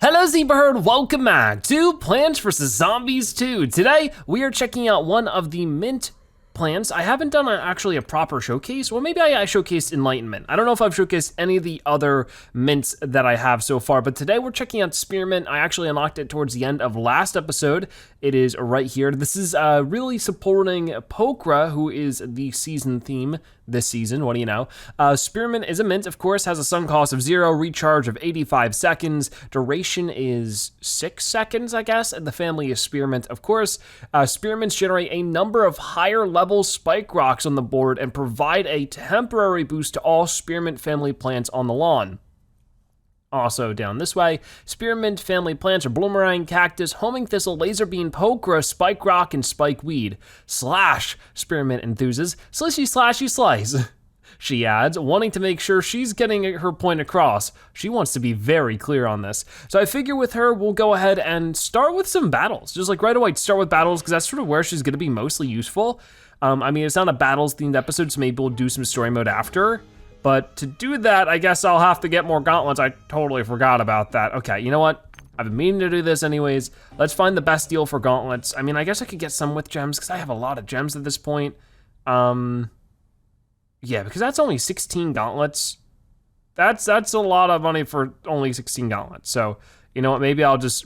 Hello Zebra Herd, welcome back to Plants vs. Zombies 2. Today, we are checking out one of the mint plants. I haven't done actually a proper showcase. Well, maybe I showcased Enlightenment. I don't know if I've showcased any of the other mints that I have so far, but today we're checking out Spearmint. I actually unlocked it towards the end of last episode. It is right here. This is really supporting Pokra, who is the season theme this season, what do you know? Spearmint is a mint, of course, has a sunk cost of 0, recharge of 85 seconds, duration is 6 seconds, I guess, and the family is Spearmint, of course. Spearmints generate a number of higher level spike rocks on the board and provide a temporary boost to all Spearmint family plants on the lawn. Also down this way, Spearmint family plants are Bloomerang, Cactus, Homing Thistle, Laser Bean, Pokra, Spike Rock, and Spike Weed. Slash, Spearmint enthuses, Slishy Slashy Slice. She adds, wanting to make sure she's getting her point across. She wants to be very clear on this. So I figure with her, we'll go ahead and start with some battles. Just like right away, start with battles, because that's sort of where she's gonna be mostly useful. I mean, it's not a battles themed episode, so maybe we'll do some story mode after. But to do that, I guess I'll have to get more gauntlets. I totally forgot about that. Okay, you know what? I've been meaning to do this anyways. Let's find the best deal for gauntlets. I mean, I guess I could get some with gems because I have a lot of gems at this point. Yeah, because that's only 16 gauntlets. That's a lot of money for only 16 gauntlets. So, you know what? Maybe I'll just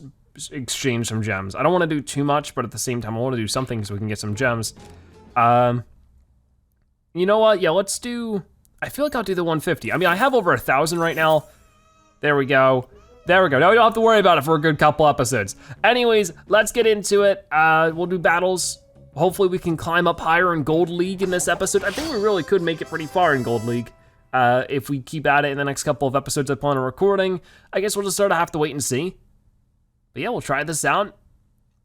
exchange some gems. I don't want to do too much, but at the same time, I want to do something so we can get some gems. You know what? Yeah, let's do... I feel like I'll do the 150. I mean, I have over 1,000 right now. There we go. There we go. Now we don't have to worry about it for a good couple episodes. Anyways, let's get into it. We'll do battles. Hopefully we can climb up higher in Gold League in this episode. I think we really could make it pretty far in Gold League if we keep at it in the next couple of episodes I plan on recording. I guess we'll just sort of have to wait and see. But yeah, we'll try this out.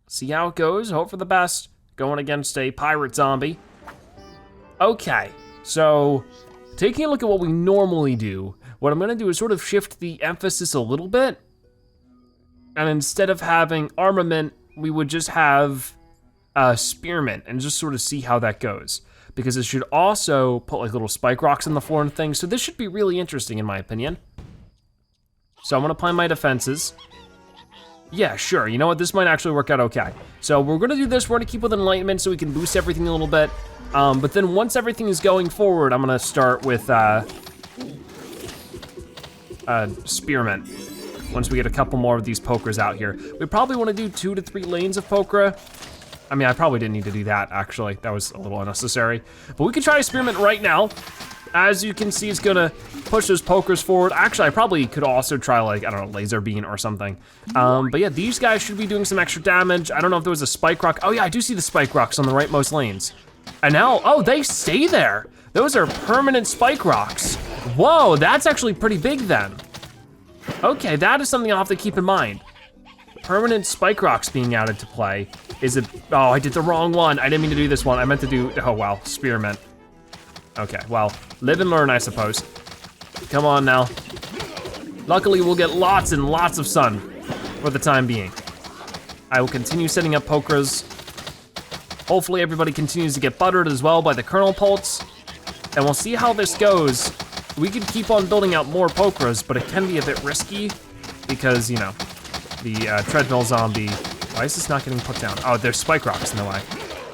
See how it goes, hope for the best. Going against a pirate zombie. Okay, so taking a look at what we normally do, what I'm gonna do is sort of shift the emphasis a little bit. And instead of having armament, we would just have spearmint and just sort of see how that goes. Because it should also put like little spike rocks on the floor and things. So this should be really interesting in my opinion. So I'm gonna plan my defenses. Yeah, sure, you know what, this might actually work out okay. So we're gonna do this, we're gonna keep with Enlightenment so we can boost everything a little bit. But then once everything is going forward, I'm gonna start with Spearmint. Once we get a couple more of these Pokras out here. We probably wanna do 2 to 3 lanes of Pokra. I mean, I probably didn't need to do that, actually. That was a little unnecessary. But we can try Spearmint right now. As you can see, it's gonna push those Pokras forward. Actually, I probably could also try like, I don't know, Laser Bean or something. But yeah, these guys should be doing some extra damage. I don't know if there was a Spike Rock. Oh yeah, I do see the Spike Rocks on the rightmost lanes. And now, oh, they stay there. Those are permanent Spike Rocks. Whoa, that's actually pretty big then. Okay, that is something I'll have to keep in mind. Permanent Spike Rocks being added to play. Is it, oh, I did the wrong one. I didn't mean to do this one. I meant to do, oh wow, Spearmint. Okay, well, live and learn, I suppose. Come on now. Luckily, we'll get lots and lots of sun for the time being. I will continue setting up Pokras. Hopefully everybody continues to get buttered as well by the kernel pulse. And we'll see how this goes. We could keep on building out more Pokras, but it can be a bit risky because, you know, the treadmill zombie. Why is this not getting put down? Oh, there's spike rocks in the way.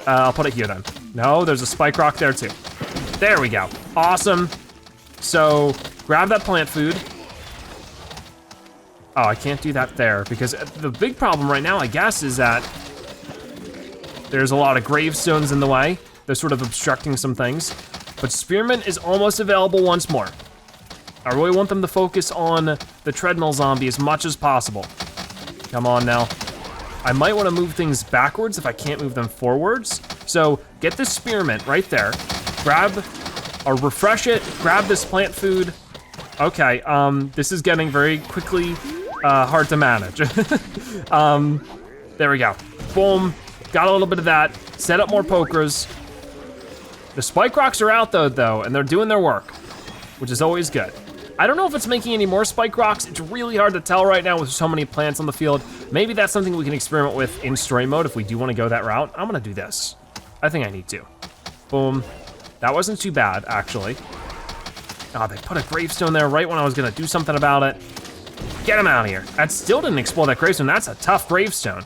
I'll put it here then. No, there's a spike rock there too. There we go, awesome. So, grab that plant food. Oh, I can't do that there because the big problem right now, I guess, is that there's a lot of gravestones in the way. They're sort of obstructing some things. But Spearmint is almost available once more. I really want them to focus on the treadmill zombie as much as possible. Come on now. I might want to move things backwards if I can't move them forwards. So get this Spearmint right there. Grab or refresh it, grab this plant food. Okay, this is getting very quickly hard to manage. There we go. Boom, got a little bit of that. Set up more Pokras. The spike rocks are out though, and they're doing their work, which is always good. I don't know if it's making any more spike rocks. It's really hard to tell right now with so many plants on the field. Maybe that's something we can experiment with in story mode if we do want to go that route. I'm gonna do this. I think I need to. Boom. That wasn't too bad, actually. Oh, they put a gravestone there right when I was gonna do something about it. Get him out of here. That still didn't explode that gravestone. That's a tough gravestone.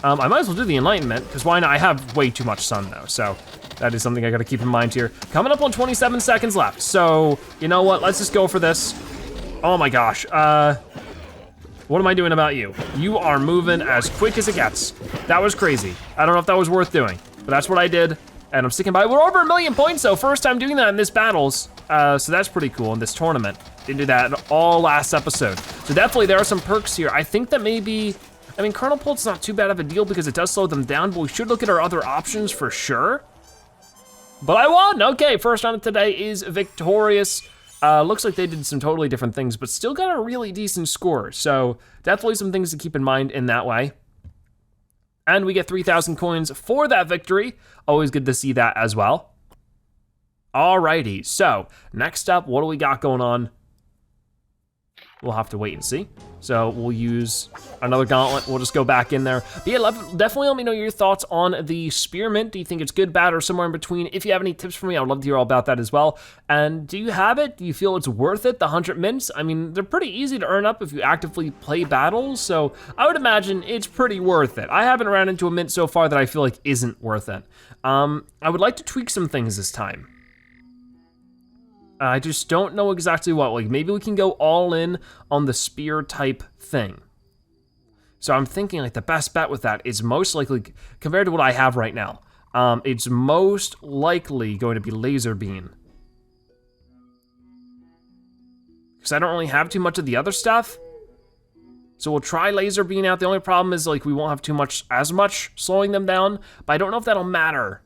I might as well do the enlightenment, because why not? I have way too much sun though, so that is something I gotta keep in mind here. Coming up on 27 seconds left, so you know what? Let's just go for this. Oh my gosh. What am I doing about you? You are moving as quick as it gets. That was crazy. I don't know if that was worth doing, but that's what I did, and I'm sticking by. We're over 1 million points though, first time doing that in this battles, so that's pretty cool in this tournament. Didn't do that all last episode. So definitely there are some perks here. I think that maybe, I mean, Kernel Pult's not too bad of a deal because it does slow them down, but we should look at our other options for sure. But I won, okay, first round of today is victorious. Looks like they did some totally different things, but still got a really decent score. So definitely some things to keep in mind in that way. And we get 3,000 coins for that victory. Always good to see that as well. Alrighty, so next up, what do we got going on? We'll have to wait and see. So we'll use another gauntlet. We'll just go back in there. But yeah, definitely let me know your thoughts on the spearmint. Do you think it's good, bad, or somewhere in between? If you have any tips for me, I would love to hear all about that as well. And do you have it? Do you feel it's worth it, the 100 mints? I mean, they're pretty easy to earn up if you actively play battles, so I would imagine it's pretty worth it. I haven't ran into a mint so far that I feel like isn't worth it. I would like to tweak some things this time. I just don't know exactly what, like maybe we can go all in on the spear type thing. So I'm thinking like the best bet with that is most likely, compared to what I have right now, it's most likely going to be laser beam. Because I don't really have too much of the other stuff. So we'll try laser beam out. The only problem is like we won't have as much slowing them down, but I don't know if that'll matter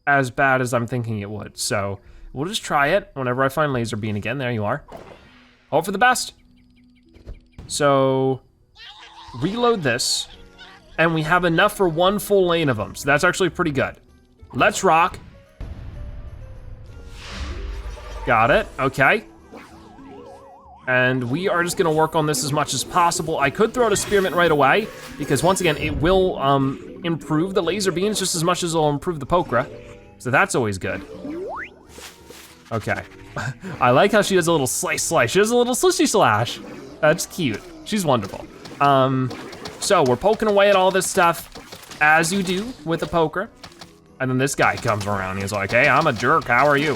as bad as I'm thinking it would. So we'll just try it whenever I find laser beam again. There you are. Hope for the best. So reload this, and we have enough for 1 full lane of them. So that's actually pretty good. Let's rock. Got it, okay. And we are just gonna work on this as much as possible. I could throw out a spearmint right away, because once again, it will improve the laser beams just as much as it'll improve the pokra. So that's always good. Okay. I like how she does a little slice. She does a little slishy slash. That's cute. She's wonderful. So we're poking away at all this stuff, as you do with a poker. And then this guy comes around. He's like, hey, I'm a jerk. How are you?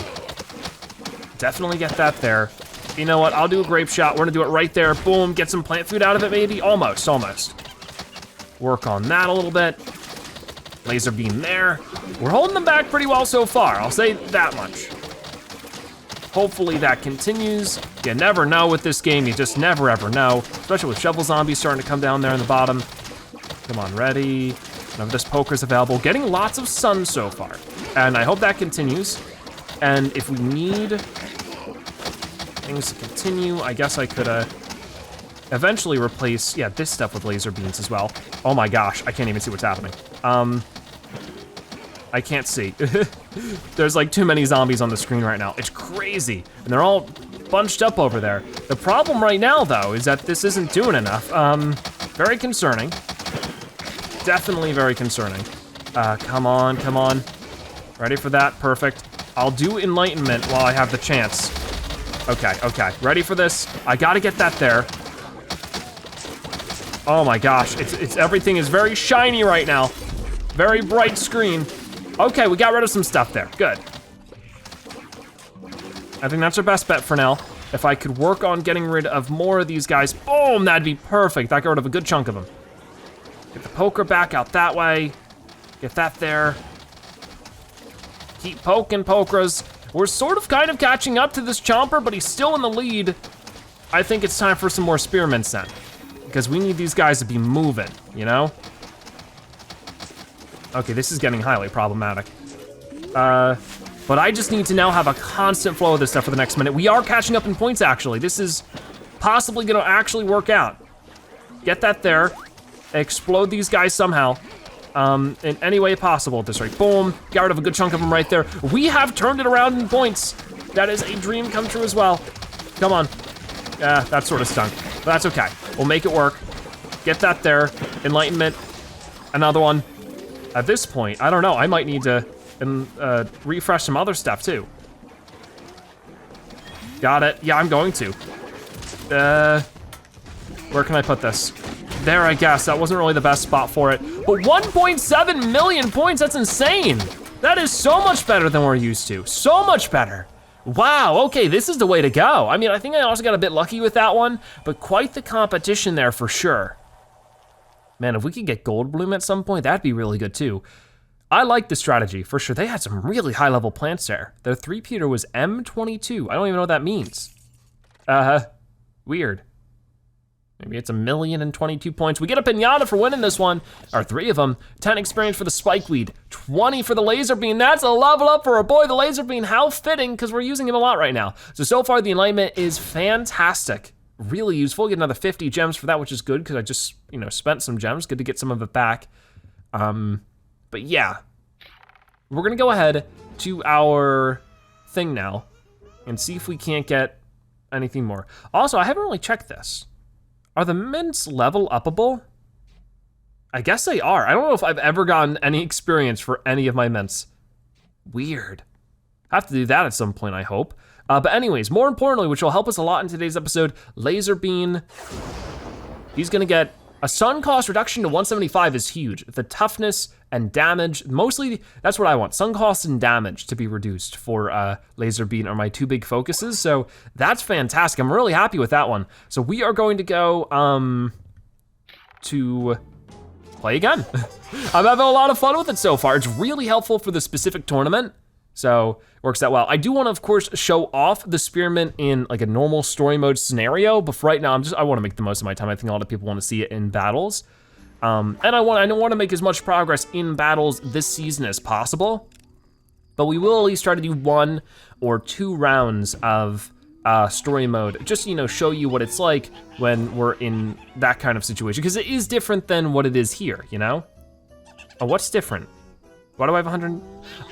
Definitely get that there. You know what? I'll do a grape shot. We're gonna do it right there. Boom. Get some plant food out of it, maybe. Almost. Work on that a little bit. Laser beam there. We're holding them back pretty well so far. I'll say that much. Hopefully that continues. You never know with this game, you just never ever know, especially with shovel zombies starting to come down there in the bottom. Come on, ready. None of this poker's available. Getting lots of sun so far, and I hope that continues. And if we need things to continue, I guess I could eventually replace, yeah, this stuff with laser beams as well. Oh my gosh, I can't even see what's happening. I can't see. There's like too many zombies on the screen right now. It's crazy, and they're all bunched up over there. The problem right now though is that this isn't doing enough. Very concerning. Definitely very concerning. Come on. Ready for that, perfect. I'll do enlightenment while I have the chance. Okay, ready for this. I gotta get that there. Oh my gosh, it's everything is very shiny right now. Very bright screen. Okay, we got rid of some stuff there, good. I think that's our best bet for now. If I could work on getting rid of more of these guys, boom, that'd be perfect. That got rid of a good chunk of them. Get the poker back out that way. Get that there. Keep poking pokras. We're sort of kind of catching up to this chomper, but he's still in the lead. I think it's time for some more spearmints then, because we need these guys to be moving, you know? Okay, this is getting highly problematic. But I just need to now have a constant flow of this stuff for the next minute. We are catching up in points, actually. This is possibly gonna actually work out. Get that there. Explode these guys somehow. In any way possible at this rate. Boom, got rid of a good chunk of them right there. We have turned it around in points. That is a dream come true as well. Come on. That sort of stunk, but that's okay. We'll make it work. Get that there. Enlightenment, another one. At this point, I don't know, I might need to refresh some other stuff too. Got it, yeah, I'm going to. Where can I put this? There, I guess. That wasn't really the best spot for it. But 1.7 million points, that's insane. That is so much better than we're used to. So much better. Wow, okay, this is the way to go. I mean, I think I also got a bit lucky with that one, but quite the competition there for sure. Man, if we could get Gold Bloom at some point, that'd be really good too. I like the strategy, for sure. They had some really high level plants there. Their 3-peater was M22. I don't even know what that means. Weird. Maybe it's 1,022 points. We get a pinata for winning this one, or 3 of them. 10 experience for the spikeweed, 20 for the laser beam. That's a level up for our boy, the laser beam. How fitting, because we're using him a lot right now. So far the enlightenment is fantastic. Really useful, get another 50 gems for that, which is good, because I just, spent some gems. Good to get some of it back. But yeah, we're gonna go ahead to our thing now and see if we can't get anything more. Also, I haven't really checked this. Are the mints level upable? I guess they are. I don't know if I've ever gotten any experience for any of my mints. Weird. Have to do that at some point, I hope. But anyways, more importantly, which will help us a lot in today's episode, Laser Bean. He's gonna get a sun cost reduction to 175 is huge. The toughness and damage, mostly, that's what I want. Sun cost and damage to be reduced for Laser Bean are my 2 big focuses, so that's fantastic. I'm really happy with that one. So we are going to go to play again. I'm having a lot of fun with it so far. It's really helpful for the specific tournament, so works out well. I do want to, of course, show off the spearmint in like a normal story mode scenario, but for right now, I want to make the most of my time. I think a lot of people want to see it in battles. And I want to make as much progress in battles this season as possible, but we will at least try to do 1 or 2 rounds of story mode, just show you what it's like when we're in that kind of situation, because it is different than what it is here, Oh, what's different? Why do I have 100?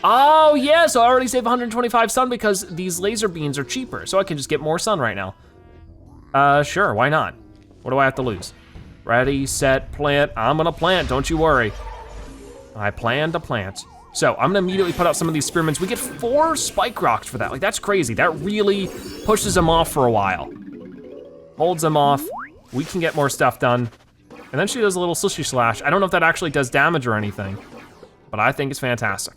Oh yeah, so I already saved 125 sun because these laser beans are cheaper, so I can just get more sun right now. Sure, why not? What do I have to lose? Ready, set, plant. I'm gonna plant, don't you worry. I plan to plant. So I'm gonna immediately put out some of these spearmints. We get 4 spike rocks for that. Like, that's crazy. That really pushes them off for a while. Holds them off. We can get more stuff done. And then she does a little slushy slash. I don't know if that actually does damage or anything, but I think it's fantastic.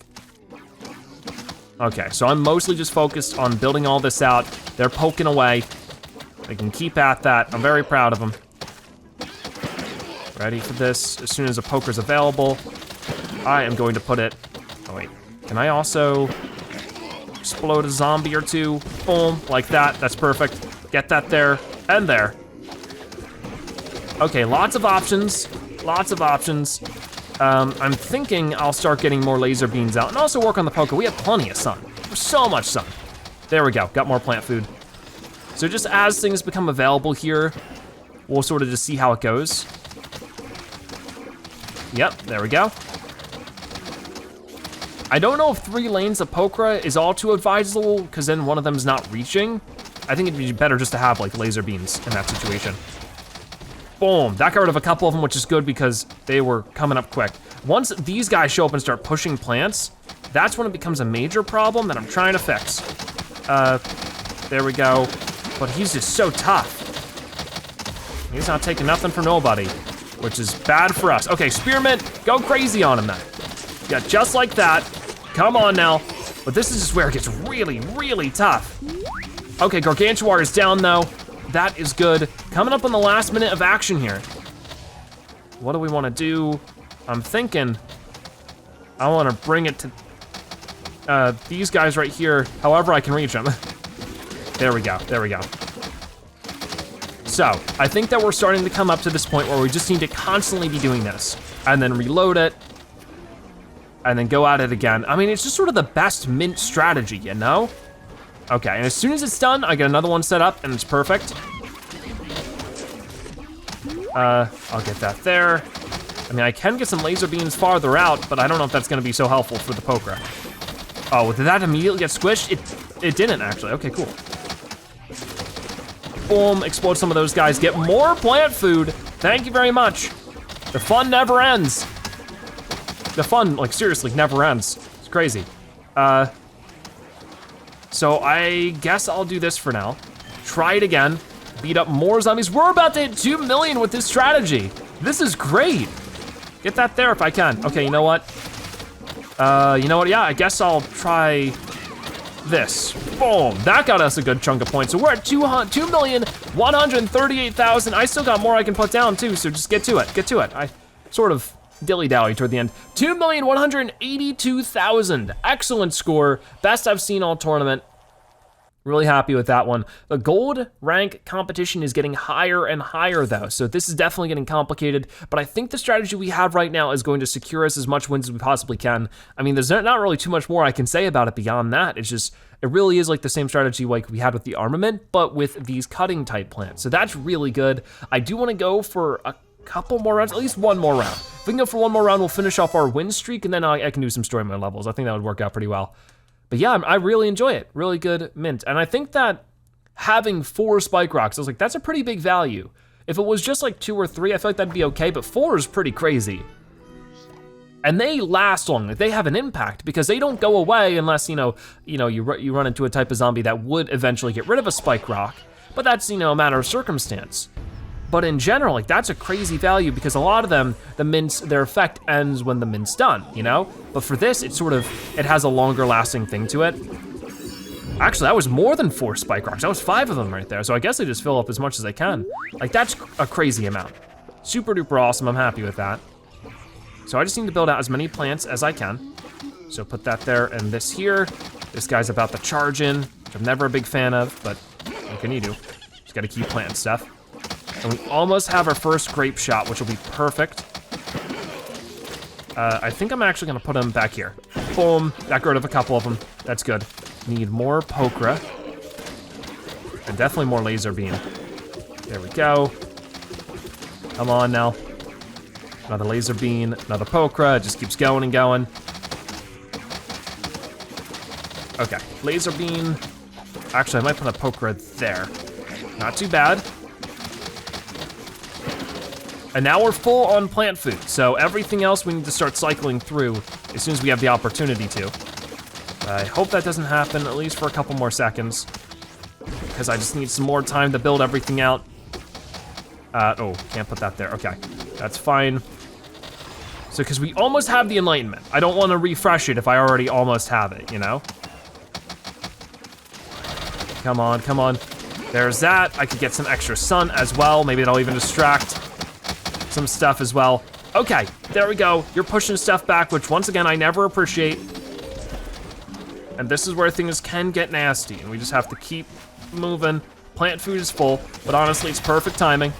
Okay, so I'm mostly just focused on building all this out. They're poking away. They can keep at that. I'm very proud of them. Ready for this. As soon as a poker's available, I am going to put it, oh wait, can I also explode a zombie or 2? Boom, like that, that's perfect. Get that there, and there. Okay, lots of options, lots of options. I'm thinking I'll start getting more laser beans out and also work on the poker. We have plenty of sun, so much sun. There we go, got more plant food. So just as things become available here, we'll sort of just see how it goes. Yep, there we go. I don't know if 3 lanes of Pokra is all too advisable, because then one of them's not reaching. I think it'd be better just to have like laser beams in that situation. Boom, that got rid of a couple of them, which is good because they were coming up quick. Once these guys show up and start pushing plants, that's when it becomes a major problem that I'm trying to fix. There we go. But he's just so tough. He's not taking nothing for nobody, which is bad for us. Okay, spearmint, go crazy on him then. Yeah, just like that. Come on now. But this is just where it gets really, really tough. Okay, Gargantuar is down though. That is good. Coming up on the last minute of action here. What do we wanna do? I'm thinking I wanna bring it to these guys right here, however I can reach them. There we go, there we go. So, I think that we're starting to come up to this point where we just need to constantly be doing this, and then reload it, and then go at it again. I mean, it's just sort of the best mint strategy, Okay, and as soon as it's done, I get another one set up, and it's perfect. I'll get that there. I mean, I can get some laser beams farther out, but I don't know if that's gonna be so helpful for the Pokra. Oh, did that immediately get squished? It didn't, actually. Okay, cool. Boom, explode some of those guys. Get more plant food. Thank you very much. The fun never ends. The fun, like, seriously, never ends. It's crazy. So I guess I'll do this for now. Try it again. beat up more zombies. We're about to hit 2 million with this strategy. This is great. Get that there if I can. Okay, you know what? Yeah, I guess I'll try this. Boom, that got us a good chunk of points. So we're at 2,138,000. I still got more I can put down too, so just get to it. I sort of dilly-dally toward the end. 2,182,000, excellent score. Best I've seen all tournament. Really happy with that one. The gold rank competition is getting higher and higher though, so this is definitely getting complicated, but I think the strategy we have right now is going to secure us as much wins as we possibly can. I mean, there's not really too much more I can say about it beyond that. It's just, it really is like the same strategy like we had with the armament, but with these cutting type plants. So that's really good. I do wanna go for a couple more rounds, at least one more round. If we can go for one more round, we'll finish off our win streak, and then I can do some story mode levels. I think that would work out pretty well. But yeah, I really enjoy it. Really good mint. And I think that having 4 spike rocks, I was like, that's a pretty big value. If it was just like 2 or 3, I feel like that'd be okay, but 4 is pretty crazy. And they last long, they have an impact because they don't go away unless, you run into a type of zombie that would eventually get rid of a spike rock, but that's, a matter of circumstance. But in general, like that's a crazy value because a lot of them, their effect ends when the mint's done, But for this, it has a longer lasting thing to it. Actually, that was more than 4 spike rocks. That was 5 of them right there. So I guess they just fill up as much as they can. Like that's a crazy amount. Super duper awesome, I'm happy with that. So I just need to build out as many plants as I can. So put that there and this here. This guy's about to charge in, which I'm never a big fan of, but what can you do? Just gotta keep planting stuff. And we almost have our first grape shot, which will be perfect. I think I'm actually gonna put them back here. Boom, got rid of a couple of them. That's good. Need more pokra. And definitely more laser beam. There we go. Come on now. Another laser beam, another pokra, it just keeps going and going. Okay, laser beam. Actually, I might put a pokra there. Not too bad. And now we're full on plant food, so everything else we need to start cycling through as soon as we have the opportunity to. I hope that doesn't happen, at least for a couple more seconds, because I just need some more time to build everything out. Oh, can't put that there, okay. That's fine. So, because we almost have the enlightenment. I don't want to refresh it if I already almost have it, Come on, come on. There's that. I could get some extra sun as well. Maybe it'll even distract some stuff as well. Okay, there we go. You're pushing stuff back, which once again, I never appreciate. And this is where things can get nasty, and we just have to keep moving. Plant food is full, but honestly, it's perfect timing.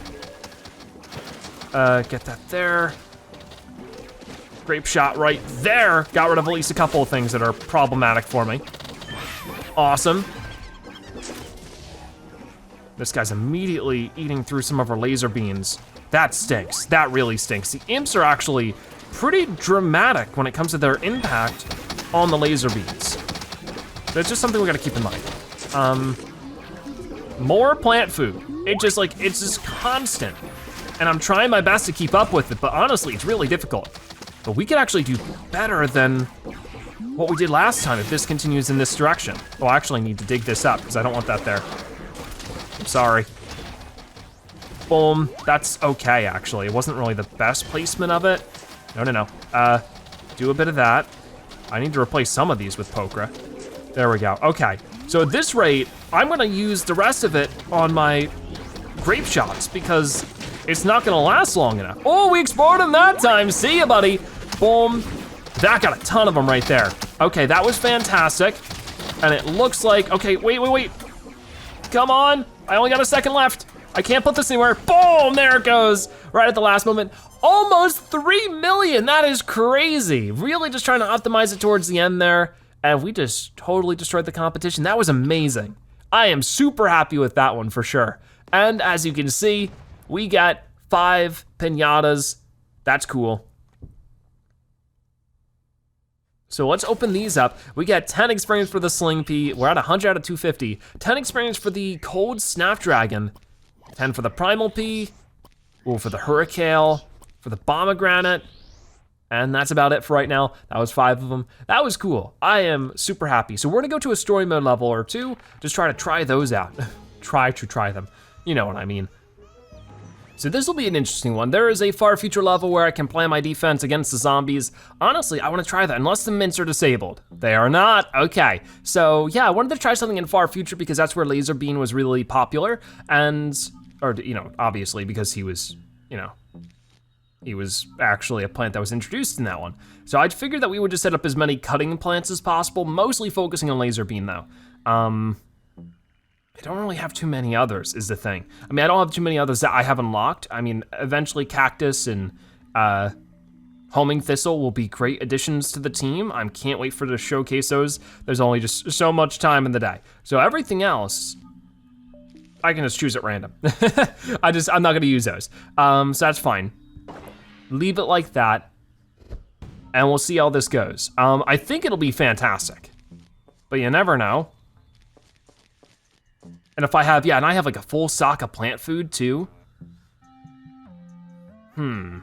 Get that there. Grape shot right there. Got rid of at least a couple of things that are problematic for me. Awesome. This guy's immediately eating through some of our laser beams. That stinks, that really stinks. The imps are actually pretty dramatic when it comes to their impact on the laser beams. That's just something we gotta keep in mind. More plant food. It's just constant. And I'm trying my best to keep up with it, but honestly, it's really difficult. But we could actually do better than what we did last time if this continues in this direction. Oh, I actually need to dig this up because I don't want that there. I'm sorry. Boom, that's okay actually. It wasn't really the best placement of it. No. Do a bit of that. I need to replace some of these with pokra. There we go, okay. So at this rate, I'm gonna use the rest of it on my grape shots because it's not gonna last long enough. Oh, we explored them that time, see ya, buddy. Boom, that got a ton of them right there. Okay, that was fantastic. And it looks like, okay, wait. Come on, I only got a second left. I can't put this anywhere. Boom, there it goes. Right at the last moment. Almost 3 million, that is crazy. Really just trying to optimize it towards the end there. And we just totally destroyed the competition. That was amazing. I am super happy with that one for sure. And as you can see, we got 5 pinatas. That's cool. So let's open these up. We got 10 experience for the Sling Pea. We're at 100 out of 250. 10 experience for the Cold Snapdragon. 10 for the Primal Pea. Ooh, for the Hurricane. For the Pomegranate. And that's about it for right now. That was 5 of them. That was cool. I am super happy. So we're gonna go to a story mode level or 2. Just try to try those out. Try them. You know what I mean. So this will be an interesting one. There is a far future level where I can plan my defense against the zombies. Honestly, I wanna try that, unless the mints are disabled. They are not, okay. So yeah, I wanted to try something in far future because that's where laser beam was really popular. And, or obviously because he was, he was actually a plant that was introduced in that one. So I'd figured that we would just set up as many cutting plants as possible, mostly focusing on laser beam though. I don't really have too many others is the thing. I mean, I don't have too many others that I have unlocked. I mean, eventually cactus and homing thistle will be great additions to the team. I can't wait for to showcase those. There's only just so much time in the day. So everything else, I can just choose at random. I'm not gonna use those. So that's fine. Leave it like that, and we'll see how this goes. I think it'll be fantastic, but you never know. And if I have, and I have like a full stock of plant food too. Okay,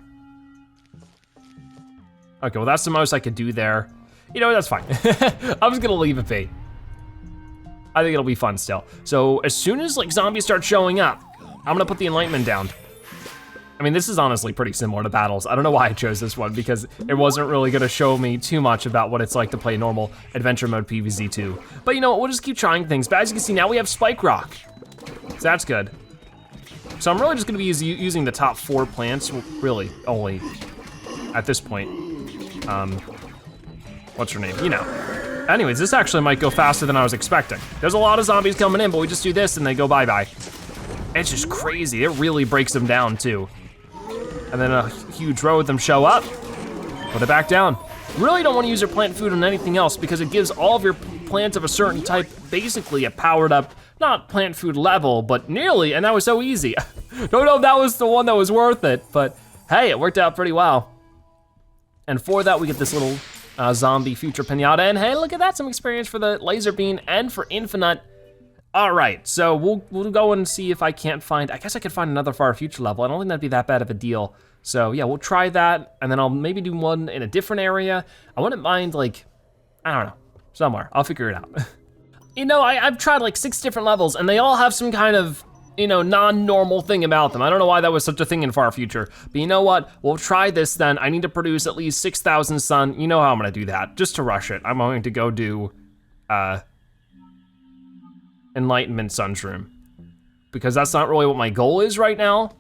well that's the most I could do there. You know, that's fine. I'm just gonna leave it be. I think it'll be fun still. So as soon as like zombies start showing up, I'm gonna put the enlightenment down. I mean, this is honestly pretty similar to battles. I don't know why I chose this one because it wasn't really gonna show me too much about what it's like to play normal adventure mode PvZ2. But you know what, we'll just keep trying things. But as you can see, now we have spike rock. So that's good. So I'm really just gonna be using the top 4 plants, really, only at this point. What's her name? You know. Anyways, this actually might go faster than I was expecting. There's a lot of zombies coming in, but we just do this and they go bye-bye. It's just crazy, it really breaks them down too. And then a huge row of them show up, put it back down. Really don't want to use your plant food on anything else because it gives all of your plants of a certain type basically a powered up, not plant food level, but nearly, and that was so easy. Don't know if that was the one that was worth it, but hey, it worked out pretty well. And for that, we get this little zombie future pinata, and hey, look at that, some experience for the laser beam and for infinite. All right, so we'll go and see if I can't find, I guess I could find another far future level. I don't think that'd be that bad of a deal. So yeah, we'll try that, and then I'll maybe do one in a different area. I wouldn't mind like, I don't know, somewhere, I'll figure it out. You know, I've tried like 6 different levels and they all have some kind of, non-normal thing about them. I don't know why that was such a thing in far future, but you know what? We'll try this then. I need to produce at least 6,000 sun. You know how I'm gonna do that, just to rush it. I'm going to go do, enlightenment sunshroom, because that's not really what my goal is right now,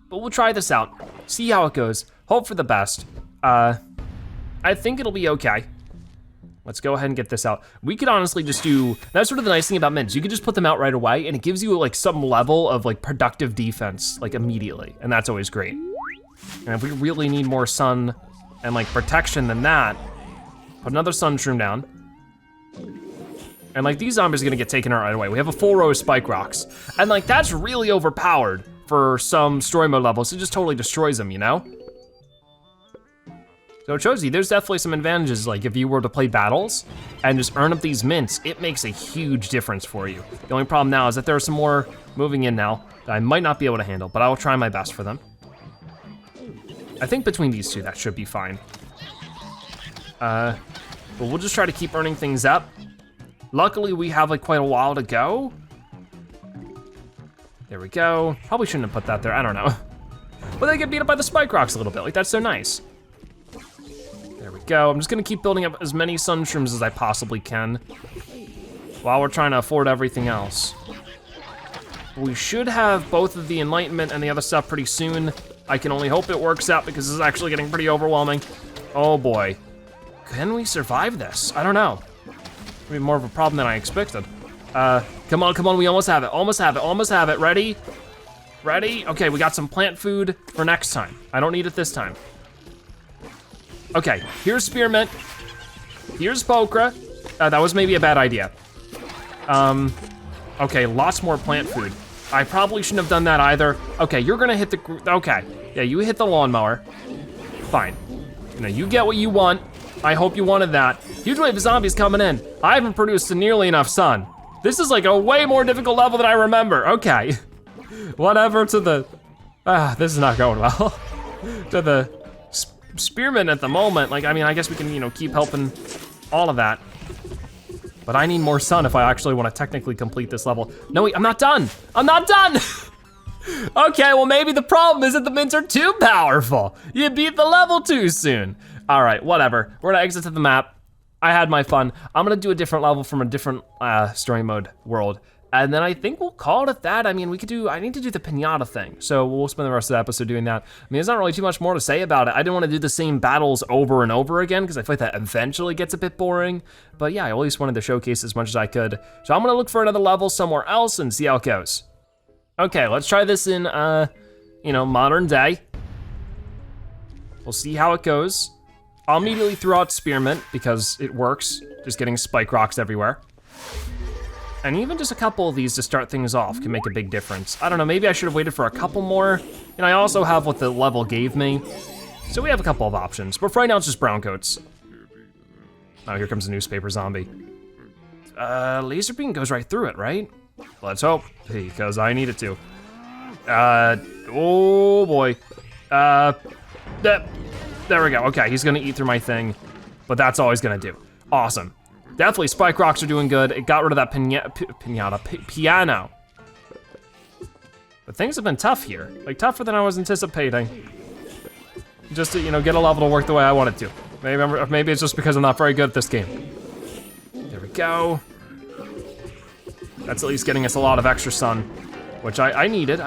but we'll try this out, see how it goes, hope for the best. I think it'll be okay. Let's go ahead and get this out. We could honestly just do, that's sort of the nice thing about mints, you could just put them out right away and it gives you like some level of like productive defense like immediately, and that's always great. And if we really need more sun and like protection than that, put another sunshroom down. And like these zombies are gonna get taken out right away. We have a full row of spike rocks. And like that's really overpowered for some story mode levels. It just totally destroys them, you know? So it shows you there's definitely some advantages, like if you were to play battles and just earn up these mints, it makes a huge difference for you. The only problem now is that there are some more moving in now that I might not be able to handle, but I will try my best for them. I think between these two, that should be fine. But we'll just try to keep earning things up. Luckily, we have like quite a while to go. There we go. Probably shouldn't have put that there, I don't know. But they get beat up by the spike rocks a little bit, like that's so nice. There we go. I'm just gonna keep building up as many sunshrooms as I possibly can while we're trying to afford everything else. We should have both of the enlightenment and the other stuff pretty soon. I can only hope it works out because this is actually getting pretty overwhelming. Oh boy. Can we survive this? I don't know. Maybe more of a problem than I expected. Come on, we almost have it, almost have it. Ready? Ready? Okay, we got some plant food for next time. I don't need it this time. Okay, here's spearmint. Here's pokra. That was maybe a bad idea. Okay, lots more plant food. I probably shouldn't have done that either. Okay, you're gonna hit the, okay. Yeah, you hit the lawnmower. Fine. Now you get what you want. I hope you wanted that. Huge wave of zombies coming in. I haven't produced nearly enough sun. This is like a way more difficult level than I remember. Okay. Whatever to the, this is not going well. To the spearmint at the moment. Like, I mean, I guess we can, keep helping all of that. But I need more sun if I actually wanna technically complete this level. No, wait, I'm not done. I'm not done! Okay, well maybe the problem is that the mints are too powerful. You beat the level too soon. All right, whatever. We're gonna exit to the map. I had my fun. I'm gonna do a different level from a different story mode world. And then I think we'll call it at that. I mean, I need to do the pinata thing. So we'll spend the rest of the episode doing that. I mean, there's not really too much more to say about it. I didn't wanna do the same battles over and over again because I feel like that eventually gets a bit boring. But yeah, I at least wanted to showcase as much as I could. So I'm gonna look for another level somewhere else and see how it goes. Okay, let's try this in, modern day. We'll see how it goes. I'll immediately throw out Spearmint because it works, just getting spike rocks everywhere. And even just a couple of these to start things off can make a big difference. I don't know, maybe I should have waited for a couple more. And I also have what the level gave me. So we have a couple of options, but for right now it's just brown coats. Oh, here comes a newspaper zombie. Laser beam goes right through it, right? Let's hope, because I need it to. Oh boy. There we go, okay, he's gonna eat through my thing, but that's all he's gonna do. Awesome. Definitely spike rocks are doing good. It got rid of that piano. But things have been tough here, like tougher than I was anticipating. Just to, get a level to work the way I want it to. Maybe it's just because I'm not very good at this game. There we go. That's at least getting us a lot of extra sun, which I needed.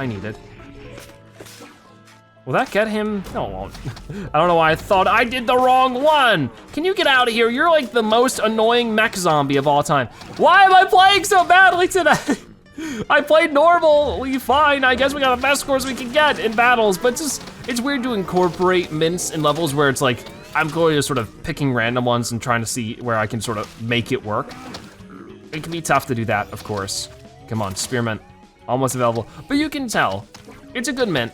Will that get him? No, it won't. I don't know why I thought I did the wrong one. Can you get out of here? You're like the most annoying mech zombie of all time. Why am I playing so badly today? I played normally fine. I guess we got the best scores we can get in battles, but it's weird to incorporate mints in levels where it's like, I'm going to sort of picking random ones and trying to see where I can sort of make it work. It can be tough to do that, of course. Come on, Spearmint, almost available. But you can tell, it's a good mint.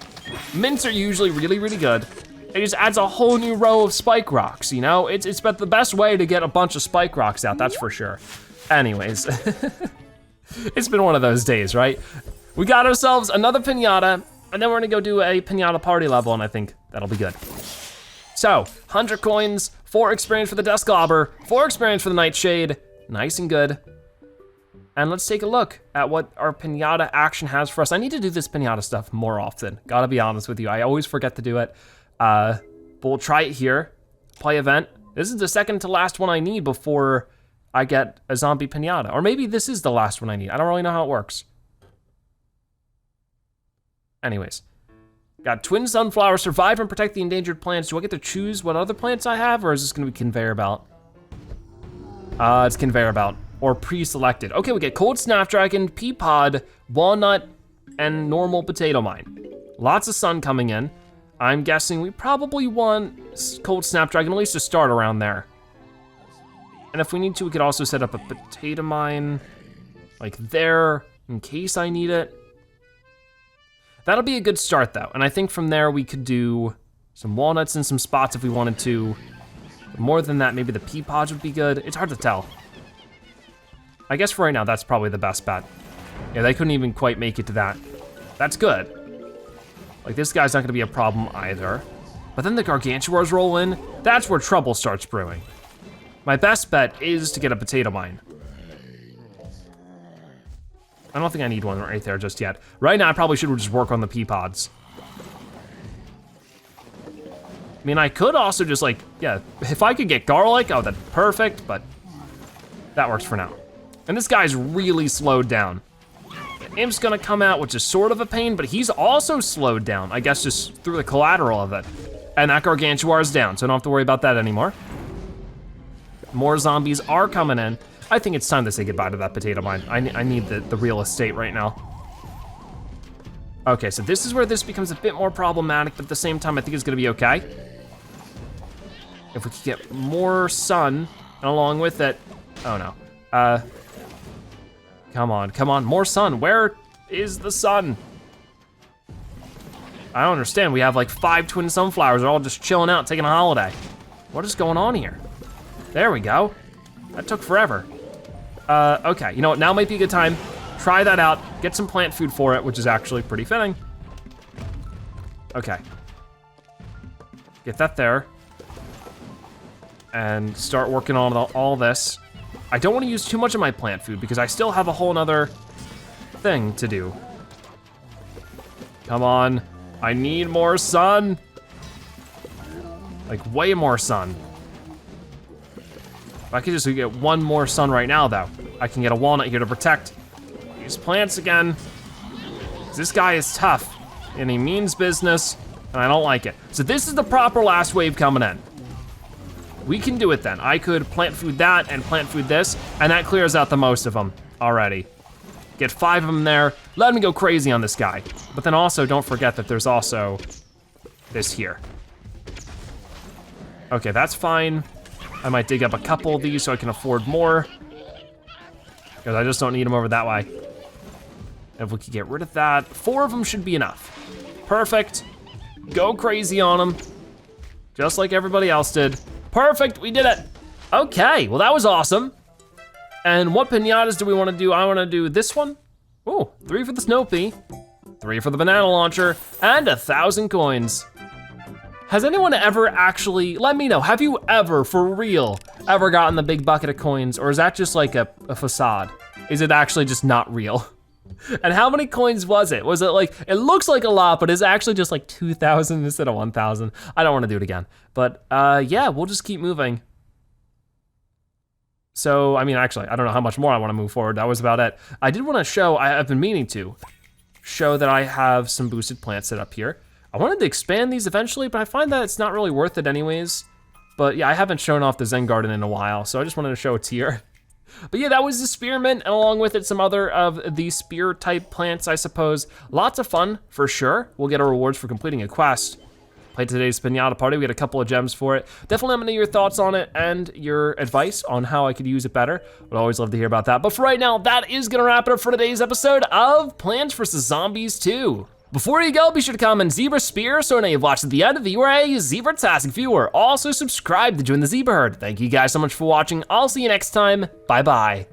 Mints are usually really, really good. It just adds a whole new row of spike rocks, It's been the best way to get a bunch of spike rocks out, that's for sure. Anyways, it's been one of those days, right? We got ourselves another pinata, and then we're gonna go do a pinata party level, and I think that'll be good. So, 100 coins, 4 experience for the Desk Globber, 4 experience for the Nightshade, nice and good. And let's take a look at what our pinata action has for us. I need to do this pinata stuff more often, gotta be honest with you. I always forget to do it, but we'll try it here. Play event. This is the second to last one I need before I get a zombie pinata. Or maybe this is the last one I need. I don't really know how it works. Anyways, got twin sunflower, survive and protect the endangered plants. Do I get to choose what other plants I have, or is this gonna be conveyor belt? It's conveyor belt. Or pre-selected. Okay, we get cold snapdragon, pea pod, walnut, and normal potato mine. Lots of sun coming in. I'm guessing we probably want cold snapdragon, at least to start around there. And if we need to, we could also set up a potato mine, like there, in case I need it. That'll be a good start though, and I think from there we could do some walnuts in some spots if we wanted to. More than that, maybe the pea pods would be good. It's hard to tell. I guess for right now, that's probably the best bet. Yeah, they couldn't even quite make it to that. That's good. Like, this guy's not gonna be a problem either. But then the gargantuars roll in, that's where trouble starts brewing. My best bet is to get a potato mine. I don't think I need one right there just yet. Right now, I probably should just work on the pea pods. I mean, I could also just like, yeah, if I could get garlic, oh, that's perfect, but that works for now. And this guy's really slowed down. The imp's gonna come out, which is sort of a pain, but he's also slowed down, I guess just through the collateral of it. And that gargantuar is down, so I don't have to worry about that anymore. More zombies are coming in. I think it's time to say goodbye to that potato mine. I need the real estate right now. Okay, so this is where this becomes a bit more problematic, but at the same time, I think it's gonna be okay. If we could get more sun, and along with it, oh no. Come on, more sun. Where is the sun? I don't understand. We have like 5 twin sunflowers. They're all just chilling out, taking a holiday. What is going on here? There we go. That took forever. Okay, you know what? Now might be a good time. Try that out. Get some plant food for it, which is actually pretty fitting. Okay. Get that there. And start working on all this. I don't wanna use too much of my plant food because I still have a whole nother thing to do. Come on, I need more sun. Like way more sun. If I could just get one more sun right now though, I can get a walnut here to protect these plants again. This guy is tough and he means business and I don't like it. So this is the proper last wave coming in. We can do it then. I could plant food that and plant food this and that clears out the most of them already. Get 5 of them there, let me go crazy on this guy. But then also don't forget that there's also this here. Okay, that's fine. I might dig up a couple of these so I can afford more. Because I just don't need them over that way. If we could get rid of that, 4 of them should be enough. Perfect, go crazy on them. Just like everybody else did. Perfect, we did it. Okay, well that was awesome. And what pinatas do we wanna do? I wanna do this one. Oh, 3 for the snow pea, 3 for the banana launcher, and 1,000 coins. Has anyone ever actually, let me know, have you ever, for real, ever gotten the big bucket of coins, or is that just like a facade? Is it actually just not real? And how many coins was it? Was it like, it looks like a lot, but it's actually just like 2,000 instead of 1,000. I don't wanna do it again. But yeah, we'll just keep moving. So, I mean, actually, I don't know how much more I wanna move forward. That was about it. I did wanna show, I've been meaning to, show that I have some boosted plants set up here. I wanted to expand these eventually, but I find that it's not really worth it anyways. But yeah, I haven't shown off the Zen Garden in a while, so I just wanted to show it here. But yeah, that was the spearmint, and along with it, some other of the spear type plants, I suppose. Lots of fun, for sure. We'll get our rewards for completing a quest. Played today's Pinata Party, we got a couple of gems for it. Definitely let me know your thoughts on it and your advice on how I could use it better. Would always love to hear about that. But for right now, that is gonna wrap it up for today's episode of Plants vs. Zombies 2. Before you go, be sure to comment Zebra Spear so now you've watched to the end of the URA Zebra-tastic viewer. Also subscribe to join the Zebra Herd. Thank you guys so much for watching. I'll see you next time. Bye-bye.